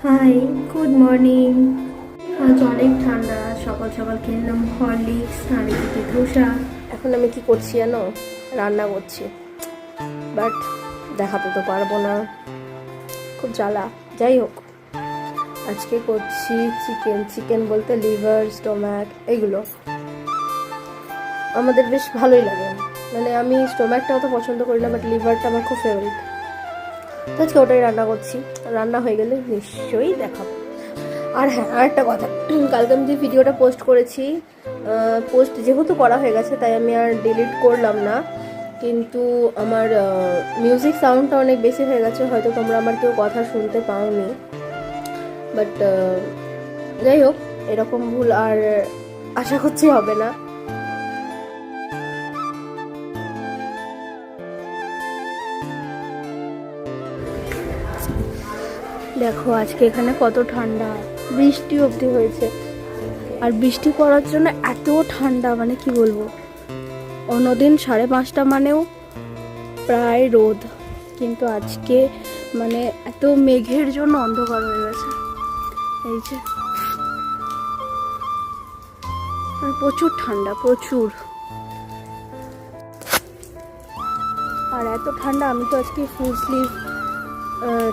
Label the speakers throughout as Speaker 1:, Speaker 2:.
Speaker 1: High, good morning. আজ অনেক ঠান্ডা। সকাল সকাল কিনলাম হরলিক্স আর এদিকে ধোসা। এখন আমি কি করছি জানো? রান্না করছি, বাট দেখাতে তো পারবো না, খুব জ্বালা। যাই হোক, আজকে করছি চিকেন বলতে লিভার, স্টোম্যাক, এগুলো আমাদের বেশ ভালোই লাগে। মানে আমি স্টোম্যাকটা অত পছন্দ করি না, বাট লিভারটা আমার খুব ফেভারিট। তো আজকে ওটাই রান্না করছি। রান্না হয়ে গেলে নিশ্চয়ই দেখাবো। আর হ্যাঁ, আর একটা কথা, কালকে আমি যে ভিডিওটা পোস্ট করেছি, পোস্ট যেহেতু করা হয়ে গেছে তাই আমি আর ডিলিট করলাম না, কিন্তু আমার মিউজিক সাউন্ডটা অনেক বেশি হয়ে গেছে, হয়তো তোমরা আমার কেউ কথা শুনতে পাওনি। বাট যাই হোক, এরকম ভুল আর আশা করছি হবে না। দেখো আজকে এখানে কত ঠান্ডা, বৃষ্টি অবধি হয়েছে। আর বৃষ্টি পড়ার জন্য এত ঠান্ডা, মানে কি বলবো। অন্যদিন 5:30 মানেও প্রায় রোদ, কিন্তু আজকে মানে এত মেঘের জন্য অন্ধকার হয়ে গেছে। এই যে, আর প্রচুর ঠান্ডা, প্রচুর। আর এত ঠান্ডা, আমি তো আজকে ফুল স্লিভ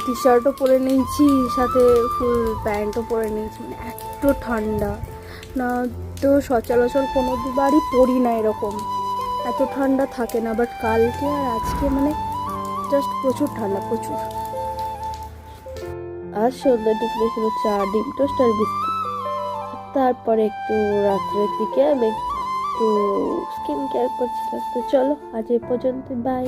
Speaker 1: টি শার্টও পরে নিয়েছি, সাথে ফুল প্যান্টও পরে নিয়েছি। মানে এত ঠান্ডা, না তো সচরাচর কোনো দুবারই পরি না এরকম, এত ঠান্ডা থাকে না। বাট কালকে আর আজকে মানে জাস্ট প্রচুর ঠান্ডা, প্রচুর। আর সন্ধ্যার টিফিনে ছিল চা, ডিম টোস্ট আর বিস্কুট। তারপরে একটু রাত্রের দিকে আমি একটু স্কিন কেয়ার করছিলাম। তো চলো আজ এই পর্যন্ত, বাই।